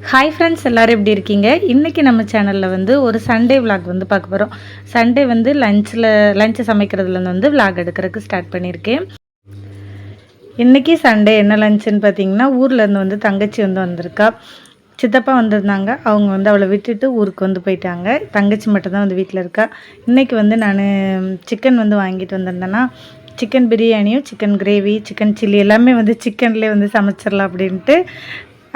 Hi friends, எல்லோரும் எப்படி இருக்கீங்க? இன்றைக்கி நம்ம சேனலில் வந்து ஒரு சண்டே விலாக் வந்து பார்க்க போகிறோம். சண்டே வந்து லஞ்சை சமைக்கிறதுலேருந்து வந்து விலாக் எடுக்கிறதுக்கு ஸ்டார்ட் பண்ணியிருக்கேன். இன்றைக்கி சண்டே என்ன லஞ்சுன்னு பார்த்தீங்கன்னா, ஊர்லேருந்து வந்து தங்கச்சி வந்து வந்திருக்கா. சித்தப்பா வந்திருந்தாங்க. அவங்க வந்து அவளை விட்டுட்டு ஊருக்கு வந்து போயிட்டாங்க. தங்கச்சி மட்டும்தான் வந்து வீட்டில் இருக்கா. இன்றைக்கி வந்து நான் சிக்கன் வந்து வாங்கிட்டு வந்திருந்தேன்னா, சிக்கன் பிரியாணியும் சிக்கன் கிரேவி சிக்கன் சில்லி எல்லாமே வந்து சிக்கன்லேயே வந்து சமைச்சிடலாம் அப்படின்ட்டு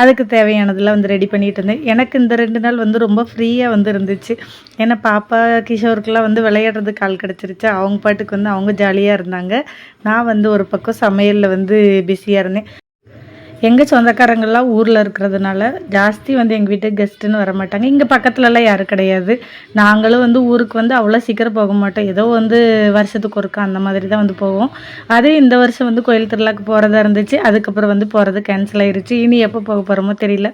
அதுக்கு தேவையானதெல்லாம் வந்து ரெடி பண்ணிகிட்டு இருந்தேன். எனக்கு இந்த 2 நாள் வந்து ரொம்ப ஃப்ரீயாக வந்து இருந்துச்சு. ஏன்னா பாப்பா கிஷோருக்கெலாம் வந்து விளையாடுறதுக்கு ஆள் கிடச்சிருச்சு. அவங்க பாட்டுக்கு வந்து அவங்க ஜாலியாக இருந்தாங்க. நான் வந்து ஒரு பக்கம் சமையலில் வந்து பிஸியாக இருந்தேன். எங்கள் சொந்தக்காரங்கள்லாம் ஊரில் இருக்கிறதுனால ஜாஸ்தி வந்து எங்கள் வீட்டுக்கு கெஸ்ட்டுன்னு வர மாட்டாங்க. இங்கே பக்கத்துலலாம் யாரும் கிடையாது. நாங்களும் வந்து ஊருக்கு வந்து அவ்வளோ சீக்கிரம் போக மாட்டோம். ஏதோ வந்து வருஷத்துக்கு ஒருக்கா அந்த மாதிரி தான் வந்து போவோம். அதே இந்த வருஷம் வந்து கோயில் திருவிழாக்கு போகிறதா இருந்துச்சு. அதுக்கப்புறம் வந்து போகிறது கேன்சல் ஆயிடுச்சு. இனி எப்போ போக போகிறோமோ தெரியல.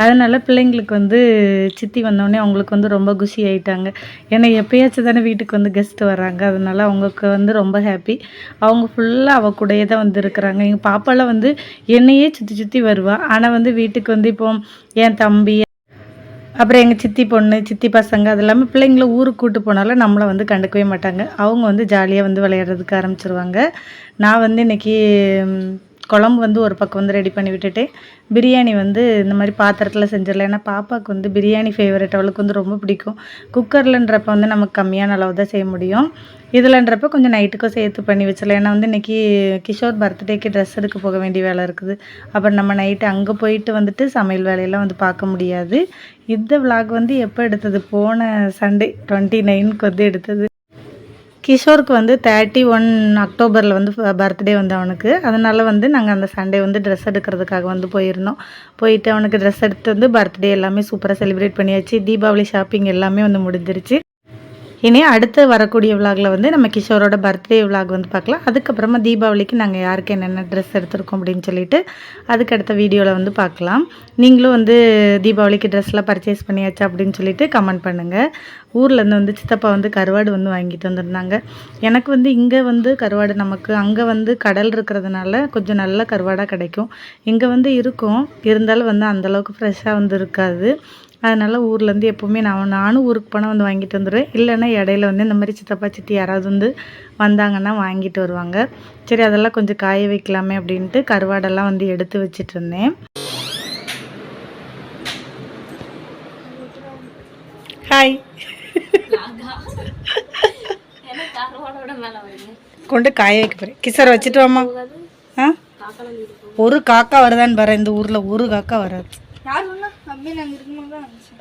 அதனால் பிள்ளைங்களுக்கு வந்து சித்தி வந்தோடனே அவங்களுக்கு வந்து ரொம்ப குஷி ஆகிட்டாங்க. ஏன்னா எப்போயாச்சும் தானே வீட்டுக்கு வந்து கெஸ்ட்டு வராங்க. அதனால் அவங்களுக்கு வந்து ரொம்ப ஹாப்பி. அவங்க ஃபுல்லாக அவள் கூடயே தான் வந்து இருக்கிறாங்க. எங்கள் பாப்பாலாம் வந்து என்னையே சுற்றி சுற்றி வருவாள். ஆனால் வந்து வீட்டுக்கு வந்து இப்போ என் தம்பி அப்புறம் எங்கள் சித்தி பொண்ணு சித்தி பசங்க அது எல்லாமே பிள்ளைங்கள ஊருக்கு கூப்பிட்டு போனாலும் நம்மளை வந்து கண்டுக்கவே மாட்டாங்க. அவங்க வந்து ஜாலியாக வந்து விளையாடுறதுக்கு ஆரம்பிச்சிருவாங்க. நான் வந்து இன்றைக்கி குழம்பு வந்து ஒரு பக்கம் வந்து ரெடி பண்ணி விட்டுட்டேன். பிரியாணி வந்து இந்த மாதிரி பாத்திரத்தில் செஞ்சிடலாம். ஏன்னா பாப்பாவுக்கு வந்து பிரியாணி ஃபேவரட், அவளுக்கு வந்து ரொம்ப பிடிக்கும். குக்கர்லன்றப்ப வந்து நமக்கு கம்மியான அளவு தான் செய்ய முடியும். இதில்ன்றப்ப கொஞ்சம் நைட்டுக்கும் சேர்த்து பண்ணி வச்சிடலாம். ஏன்னா வந்து இன்றைக்கி கிஷோர் பர்த்டேக்கு ட்ரெஸ் எடுக்க போக வேண்டிய வேலை இருக்குது. அப்புறம் நம்ம நைட்டு அங்கே போயிட்டு வந்துட்டு சமையல் வேலையெல்லாம் வந்து பார்க்க முடியாது. இந்த விலாக் வந்து எப்போ எடுத்தது? போன சண்டே 29க்கு வந்து எடுத்தது. கிஷோருக்கு வந்து 31 அக்டோபரில் வந்து பர்த்டே வந்து அவனுக்கு. அதனால் வந்து நாங்கள் அந்த சண்டே வந்து ட்ரெஸ் எடுக்கிறதுக்காக வந்து போயிருந்தோம். போயிட்டு அவனுக்கு ட்ரெஸ் எடுத்து வந்து பர்த்டே எல்லாமே சூப்பராக செலிப்ரேட் பண்ணியாச்சு. தீபாவளி ஷாப்பிங் எல்லாமே வந்து முடிஞ்சிருச்சு. இனி அடுத்து வரக்கூடிய விலாகில் வந்து நம்ம கிஷோரோட பர்த்டே விலாக் வந்து பார்க்கலாம். அதுக்கப்புறமா தீபாவளிக்கு நாங்கள் யாருக்கு என்னென்ன ட்ரெஸ் எடுத்திருக்கோம் அப்படின்னு சொல்லிட்டு அதுக்கு அடுத்த வீடியோவில் வந்து பார்க்கலாம். நீங்களும் வந்து தீபாவளிக்கு ட்ரெஸ்லாம் பர்ச்சேஸ் பண்ணியாச்சா அப்படின்னு சொல்லிட்டு கமெண்ட் பண்ணுங்கள். ஊர்லேருந்து வந்து சித்தப்பா வந்து கருவாடு வந்து வாங்கிட்டு வந்திருந்தாங்க. எனக்கு வந்து இங்கே வந்து கருவாடு நமக்கு அங்கே வந்து கடல் இருக்கிறதுனால கொஞ்சம் நல்ல கருவாடாக கிடைக்கும். இங்கே வந்து இருக்கும், இருந்தாலும் வந்து அந்தளவுக்கு ஃப்ரெஷ்ஷாக வந்து இருக்காது. அதனால் ஊர்லேருந்து எப்போவுமே நானும் ஊருக்கு போனால் வந்து வாங்கிட்டு வந்துடுவேன். இல்லைன்னா இடையில வந்து இந்த மாதிரி சித்தப்பா சித்தி யாராவது வந்து வந்தாங்கன்னா வாங்கிட்டு வருவாங்க. சரி, அதெல்லாம் கொஞ்சம் காய வைக்கலாமே அப்படின்ட்டு கருவாடெல்லாம் வந்து எடுத்து வச்சிட்டு இருந்தேன். ஹாய். கொண்டு காய வைக்க போகிறேன். கிசரை வச்சுட்டு வாமா. ஒரு காக்கா வருதான்னு பாரு. இந்த ஊரில் ஒரு காக்கா வராது.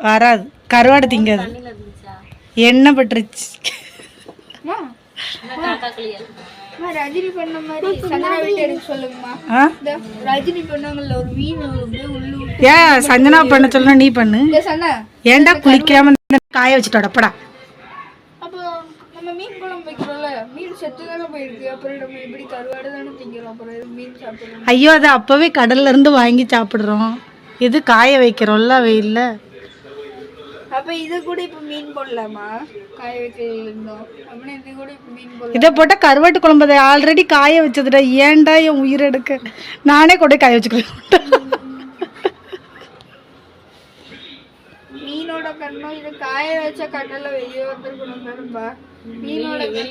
வராது. கருவாடு திங்காது. என்ன பட்டுருச்சு? ரஜினி பண்ண மாதிரி சஞ்சனா வீட்டு எடுக்க சொல்லுங்கம்மா. ரஜினி பண்ணாங்கல்ல ஒரு மீன் ஏன் சஞ்சனா பண்ண சொல்லணும், நீ பண்ணு. ஏன்டா குளிக்காம காய வச்சுட்டு அடப்படா. அப்போ நம்ம மீன் குழம்பு வைக்கிறோம்ல, மீன் செத்து தானே போயிருக்கு. அப்புறம் நம்ம எப்படி கருவாடு தானே திங்கிறோம், அப்புறம் மீன் சாப்பிடுறோம். ஐயோ, அதை அப்பவே கடல்ல இருந்து வாங்கி சாப்பிடுறோம். இது காய வைக்கிறோம்ல வெயில்ல. அப்ப இது கூட இப்ப மீன் போடலாமா? காய வைக்கிறோம் அப்படின்னா இது கூட இப்ப மீன் போடலாம். இதை போட்ட கருவாட்டு குழம்பு ஆல்ரெடி காய வச்சதுடா. ஏன்டா என் உயிர் எடுக்க? நானே கூட காய வச்சுக்கிறேன். மீனோட கண்ணம் இது காய வச்ச கண்ணல வெளியே வந்துருக்கணும் பாருப்பா. மீனோட காய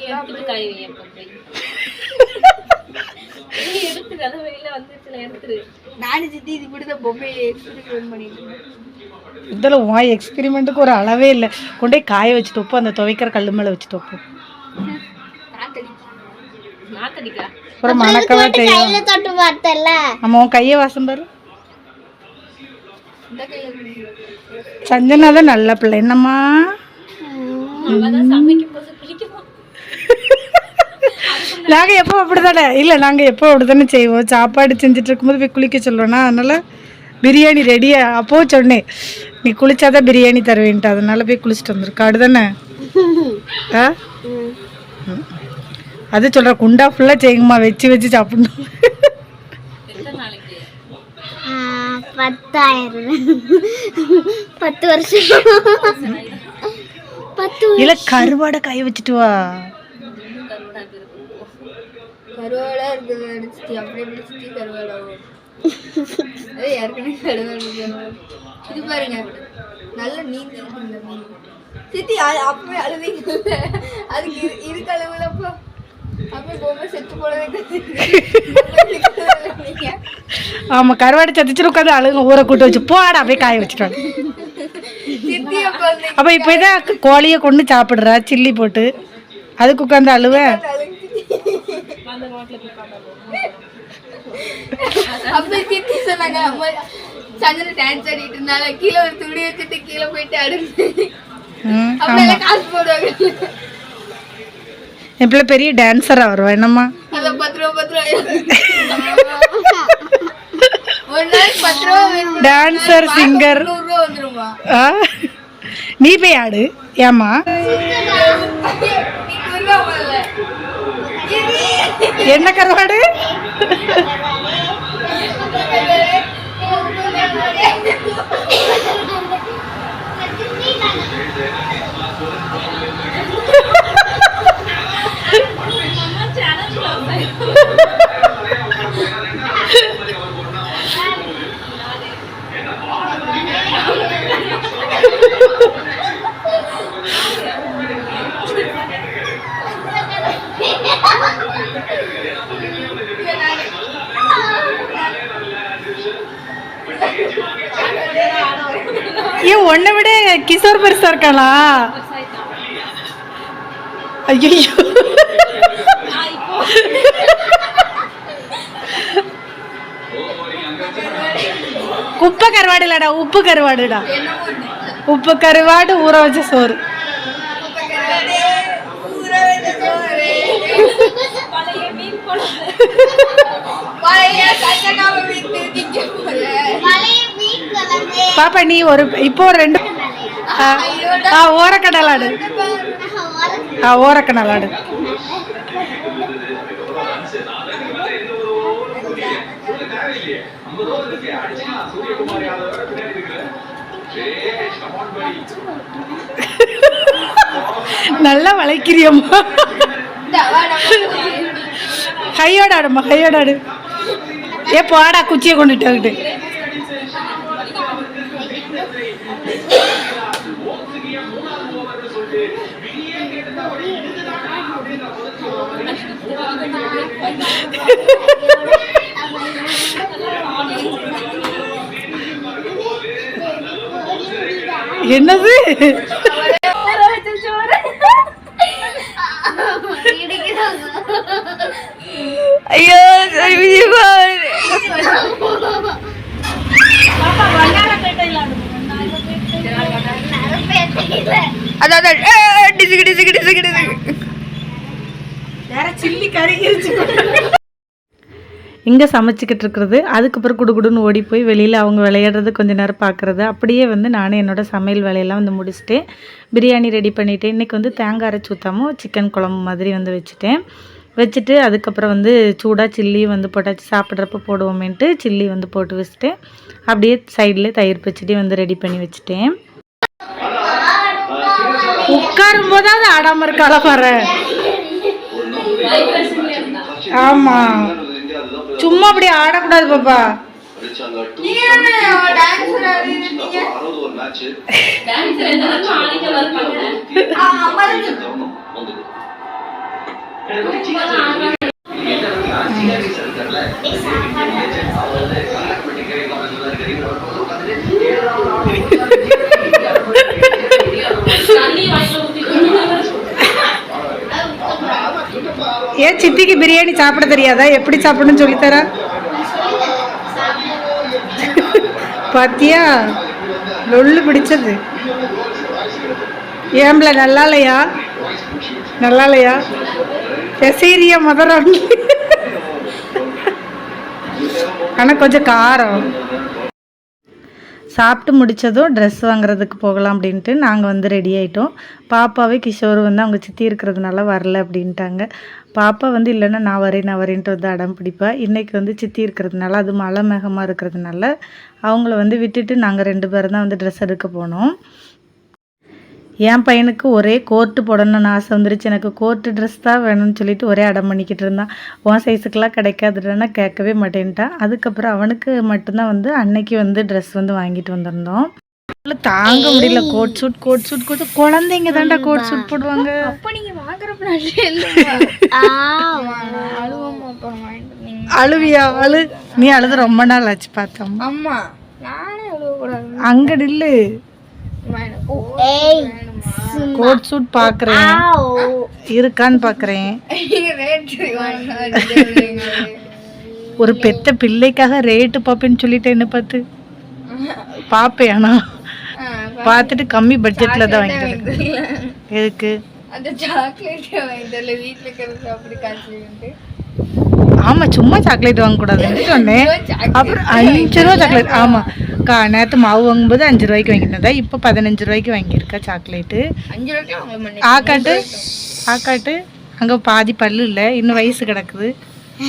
எடுத்துரு, அதை வெளியில வந்துச்சுல எடுத்துரு. நானும் சித்தி இது கூட தான் பொம்மையை எக்ஸ்பெரிமெண்ட் பண்ணிட்டு இருக்கேன். இதில் உன் எக்ஸ்பெரிமெண்ட்டுக்கு ஒரு அளவே இல்லை. கொண்டே காய வச்சுட்டு வைப்போம். அந்த துவைக்கிற கல் மேலே வச்சுட்டு வைப்போம். அப்புறம் மணக்கவா தெரியும். ஆமாம், உன் கையை வாசம் பாரு. சஞ்சனா தான் நல்ல பிள்ளை. என்னம்மா நாங்கள் எப்போ அப்படித்தானே இல்லை, நாங்கள் எப்போ அப்படித்தானே செய்வோம். சாப்பாடு செஞ்சுட்டு இருக்கும்போது போய் குளிக்க சொல்லுவோன்னா, அதனால் பிரியாணி ரெடியாக அப்போ சொன்னேன், நீ குளிச்சாதான் பிரியாணி தருவேன்ட்டு. அதனால போய் குளிச்சுட்டு வந்துருக்கா. அப்படிதானே? ஆ, அது சொல்கிற குண்டா ஃபுல்லாக செய்யுங்கம்மா, வச்சு வச்சு சாப்பிடணும். 10 வருஷம் இல்லை, கருவாடை காய வச்சுட்டு வா. கருவாடா இருக்குது அப்படியே கருவாடாகும். ஏற்கனவே கருவாடு இது பாருங்க நல்ல நீந்தி இருக்குங்க மீன். சித்தி அப்பவே அழுவீங்க. அதுக்கு இதுக்கு அழுவலப்போ அப்பவே பொம்மை செத்து போடவே. ஆமா கருவாடு சத்திச்சு உட்காந்து அழுங்க ஊற கூட்டு வச்சு போடா அப்படியே காய வச்சுட்டாங்க. அப்ப இப்ப இதான் கோழியை கொண்டு சாப்பிடுறா சில்லி போட்டு அதுக்கு உட்காந்து அழுவ. அப்ப சித்தி சொன்னாங்க சஞ்சனா டான்ஸ் ஆடிட்டு இருந்தால கீழே ஒரு துணி வச்சுட்டு கீழே போயிட்டு அடுத்து அப்ப காசு போடுவாங்க. என் பிள்ளை பெரிய டான்ஸரா வருவா என்னம்மா. அத 10 ரூபா ஒரு நாளைக்கு 10 ரூபா டான்சர் சிங்கர் 100 ரூபா வந்துருமா. நீ போய் ஆடு ஏமா. என்ன கருவாடு ஏன் ஒன்னை விட கிஷோர் பெருசா இருக்காளா. ஐயோ உப்பு கருவாடு இல்லடா உப்பு கருவாடுடா. உப்பு கருவாடு ஊற வச்ச சோறு. பாப்பா நீ ஒரு இப்போ ஒரு 2 ஓரக்கடலாடு ஓரக்கடலாடு. நல்லா வளைக்கிறியம்மா. கையோட ஆடுமா கையோட ஆடு. ஏ போடா குச்சியை கொண்டுட்டு. என்னது ஐயோ இங்கே சமைச்சிக்கிட்டு இருக்கிறது. அதுக்கப்புறம் குடுகுடுன்னு ஓடி போய் வெளியில் அவங்க விளையாடுறது கொஞ்ச நேரம் பார்க்குறது. அப்படியே வந்து நானும் என்னோடய சமையல் வேலையெல்லாம் வந்து முடிச்சுட்டேன். பிரியாணி ரெடி பண்ணிவிட்டேன். இன்றைக்கி வந்து தேங்காய் அரைச்சி ஊற்றாமல் சிக்கன் குழம்பு மாதிரி வந்து வச்சுட்டு அதுக்கப்புறம் வந்து சூடாக சில்லி வந்து போட்டாச்சு. சாப்பிட்றப்ப போடுவோமேன்ட்டு சில்லி வந்து போட்டு வச்சுட்டேன். அப்படியே சைடில் தயிர் பச்சடி வந்து ரெடி பண்ணி வச்சுட்டேன். உட்காரும் போதாவது ஆடாமல் இருக்காள பாரு. ஆமாம் சும்மா அப்படி ஆடக்கூடாது பாப்பா. ஏன் சித்திக்கு பிரியாணி சாப்பிட தெரியாதா? எப்படி சாப்பிடணும்னு சொல்லித்தர பாத்தியா? லொல்லு பிடிச்சது ஏம்பல. நல்லாலையா நல்லாலையா சீரியா மதரம். ஆனால் கொஞ்சம் காரம். சாப்பிட்டு முடித்ததும் ட்ரெஸ் வாங்குறதுக்கு போகலாம் அப்படின்ட்டு நாங்கள் வந்து ரெடி ஆகிட்டோம். பாப்பாவே கிஷோர் வந்து அவங்க சித்தி இருக்கிறதுனால வரல அப்படின்ட்டாங்க. பாப்பா வந்து இல்லைன்னா நான் வரேன்ட்டு வந்து அடம் பிடிப்பா. இன்றைக்கி வந்து சித்தி இருக்கிறதுனால அது மழை மேகமாக இருக்கிறதுனால அவங்கள வந்து விட்டுட்டு நாங்கள் 2 பேரும் தான் வந்து ட்ரெஸ் எடுக்க போனோம். என் பையனுக்கு ஒரே கோர்ட்டு போடணும்னு ஆசை வந்துருச்சு. எனக்கு கோர்ட்டு ட்ரெஸ் தான் வேணும்னு சொல்லிட்டு ஒரே அடம் பண்ணிக்கிட்டு இருந்தான். உன் சைஸுக்கெல்லாம் கிடைக்காதுன்னா கேட்கவே மாட்டேன்ட்டான். அதுக்கப்புறம் அவனுக்கு மட்டும்தான் வந்து அன்னைக்கு வந்து ட்ரெஸ் வந்து வாங்கிட்டு வந்திருந்தோம். தாங்க முடியல. கோட் சூட் குழந்தைங்க தான்டா கோட் சூட் போடுவாங்க. அப்ப நீங்க வாங்குறப்ப அழுவியா? நீ அழுது ரொம்ப நாள் ஆச்சு பார்த்தோம். அம்மா நானே அழுவக்கூடாது. அங்க நில்லு. கோட் சூட் பாக்குறேன் இருக்கான்னு பாக்குறேன். ஒரு பெத்த பிள்ளைக்காக ரேட்டு பாப்பேன்னு சொல்லிட்டு என்ன பார்த்து பாப்பேன். ஆனா பார்த்துட்டு கம்மி பட்ஜெட்ல தான் வாங்கிட்டு. எதுக்கு? அந்த சாக்லேட் வாங்கிட்டல வீட்ல இருக்கிறது அப்படி காசு. ஆமா சும்மா சாக்லேட் வாங்க கூடாதுன்னு சொன்னேன். அப்புறம் 5 ரூபா சாக்லேட். ஆமா நேற்று மாவு வாங்கும்போது 5 ரூபாய்க்கு வாங்கிட்டு இப்போ 15 ரூபாய்க்கு வாங்கியிருக்கா சாக்லேட்டு. ஆக்காட்டு அங்கே பாதி பல்லு இல்லை, இன்னும் வயசு கிடக்குது.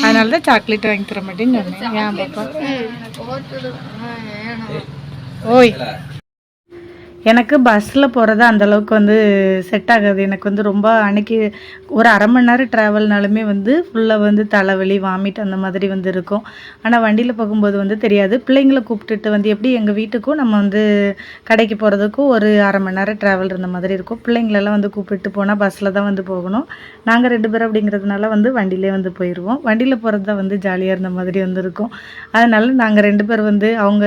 அதனால தான் சாக்லேட் வாங்கி தர மாட்டேன்னு சொன்னேன். ஏன் பாப்பா? ஓய் எனக்கு பஸ்ஸில் போகிறது அந்தளவுக்கு வந்து செட் ஆகாது. எனக்கு வந்து ரொம்ப அன்றைக்கி ஒரு அரை மணி நேரம் ட்ராவல்னாலுமே வந்து ஃபுல்லாக வந்து தலைவலி வாமிட் அந்த மாதிரி வந்து இருக்கும். ஆனால் வண்டியில் போகும்போது வந்து தெரியாது. பிள்ளைங்களை கூப்பிட்டுட்டு வந்து எப்படி எங்கள் வீட்டுக்கும் நம்ம வந்து கடைக்கு போகிறதுக்கும் ஒரு அரை மணி நேரம் ட்ராவல் இருந்த மாதிரி இருக்கும். பிள்ளைங்களெல்லாம் வந்து கூப்பிட்டு போனால் பஸ்ஸில் தான் வந்து போகணும். நாங்கள் 2 பேர் அப்படிங்கிறதுனால வந்து வண்டியிலே வந்து போயிடுவோம். வண்டியில் போகிறது தான் வந்து ஜாலியாக இருந்த மாதிரி வந்து இருக்கும். அதனால நாங்கள் 2 பேர் வந்து அவங்க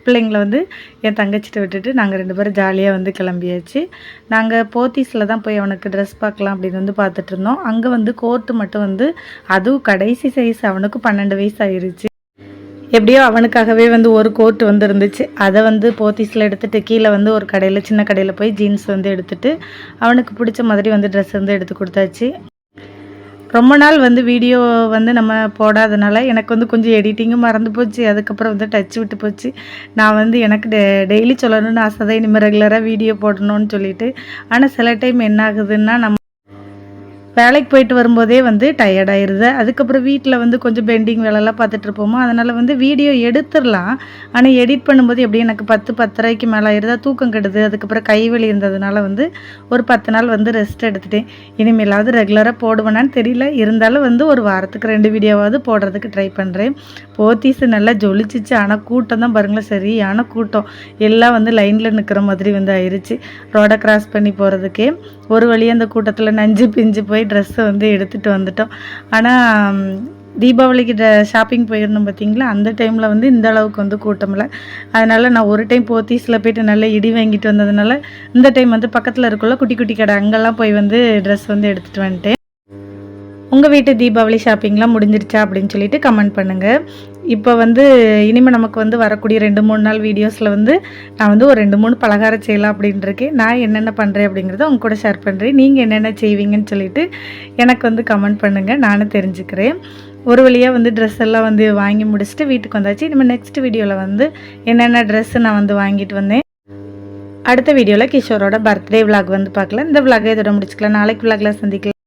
பிள்ளைங்களை வந்து என் தங்கச்சிட்ட விட்டுட்டு நாங்கள் 2 பேரும் ஜாலியாக வந்து கிளம்பியாச்சு. நாங்கள் போத்தீஸில் தான் போய் அவனுக்கு ட்ரெஸ் பார்க்கலாம் அப்படின்னு வந்து பார்த்துட்டு இருந்தோம். அங்கே வந்து கோர்ட்டு மட்டும் வந்து அதுவும் கடைசி சைஸ் அவனுக்கு 12 வயசு ஆயிடுச்சு. எப்படியோ அவனுக்காகவே வந்து ஒரு கோர்ட் வந்து இருந்துச்சு. அதை வந்து போத்தீஸில் எடுத்துகிட்டு கீழே வந்து ஒரு கடையில் சின்ன கடையில் போய் ஜீன்ஸ் வந்து எடுத்துகிட்டு அவனுக்கு பிடிச்ச மாதிரி வந்து ட்ரெஸ் வந்து எடுத்து கொடுத்தாச்சு. ரொம்ப நாள் வந்து வீடியோ வந்து நம்ம போடாதனால எனக்கு வந்து கொஞ்சம் எடிட்டிங்கும் மறந்து போச்சு. அதுக்கப்புறம் வந்து டச் விட்டு போச்சு. நான் வந்து எனக்கு டெய்லி சொல்லணும்னு ஆசை தான் இனிமேல் ரெகுலராக வீடியோ போடணும்னு சொல்லிட்டு. ஆனால் சில டைம் என்ன ஆகுதுன்னா நம்ம வேலைக்கு போயிட்டு வரும்போதே வந்து டயர்டாயிருது. அதுக்கப்புறம் வீட்டில் வந்து கொஞ்சம் பெண்டிங் வேலைலாம் பார்த்துட்டு இருப்போமோ, அதனால் வந்து வீடியோ எடுத்துடலாம். ஆனால் எடிட் பண்ணும்போது எப்படி எனக்கு 10-10:30க்கு மேலே ஆயிடுதா, தூக்கம் கெடுது. அதுக்கப்புறம் கைவலி இருந்ததுனால வந்து ஒரு 10 நாள் வந்து ரெஸ்ட் எடுத்துட்டேன். இனிமேலாவது ரெகுலராக போடுவேனான்னு தெரியல. இருந்தாலும் வந்து ஒரு வாரத்துக்கு 2 வீடியோவாவது போடுறதுக்கு ட்ரை பண்ணுறேன். போத்தீஸ் நல்லா ஜொலிச்சிச்சு. ஆனால் கூட்டம் தான் பாருங்களேன், சரியான கூட்டம். எல்லாம் வந்து லைனில் நிற்கிற மாதிரி வந்து ஆயிடுச்சு. ரோடை கிராஸ் பண்ணி போகிறதுக்கே ஒரு வழியாக அந்த கூட்டத்தில் நஞ்சு பிஞ்சு போய் ட்ரெஸ்ஸை வந்து எடுத்துகிட்டு வந்துட்டோம். ஆனால் தீபாவளிக்கு ஷாப்பிங் போயிருந்தோம் பார்த்தீங்களா, அந்த டைமில் வந்து இந்த அளவுக்கு வந்து கூட்டம் இல்லை. அதனால் நான் ஒரு டைம் போத்தீஸில் போய்ட்டு நல்லா இடி வாங்கிட்டு வந்ததுனால இந்த டைம் வந்து பக்கத்தில் இருக்குள்ள குட்டி குட்டி கடை அங்கெல்லாம் போய் வந்து ட்ரெஸ் வந்து எடுத்துகிட்டு வந்துட்டேன். உங்கள் வீட்டு தீபாவளி ஷாப்பிங்லாம் முடிஞ்சிருச்சா அப்படின்னு சொல்லிட்டு கமெண்ட் பண்ணுங்கள். இப்போ வந்து இனிமேல் நமக்கு வந்து வரக்கூடிய 2-3 நாள் வீடியோஸில் வந்து நான் வந்து ஒரு 2-3 பலகாரம் செய்யலாம் அப்படின்ட்டுருக்கேன். நான் என்னென்ன பண்ணுறேன் அப்படிங்கிறத உங்க கூட ஷேர் பண்ணுறேன். நீங்கள் என்னென்ன செய்வீங்கன்னு சொல்லிட்டு எனக்கு வந்து கமெண்ட் பண்ணுங்கள், நானும் தெரிஞ்சுக்கிறேன். ஒரு வழியாக வந்து ட்ரெஸ் எல்லாம் வந்து வாங்கி முடிச்சுட்டு வீட்டுக்கு வந்தாச்சு. இனிமேல் நெக்ஸ்ட் வீடியோவில் வந்து என்னென்ன ட்ரெஸ்ஸு நான் வந்து வாங்கிட்டு வந்தேன். அடுத்த வீடியோவில் கிஷோரோட பர்த்டே விலாக் வந்து பார்க்கலாம். இந்த விலாகை இதோட முடிச்சுக்கலாம். நாளைக்கு விலாகில் சந்திக்கலாம்.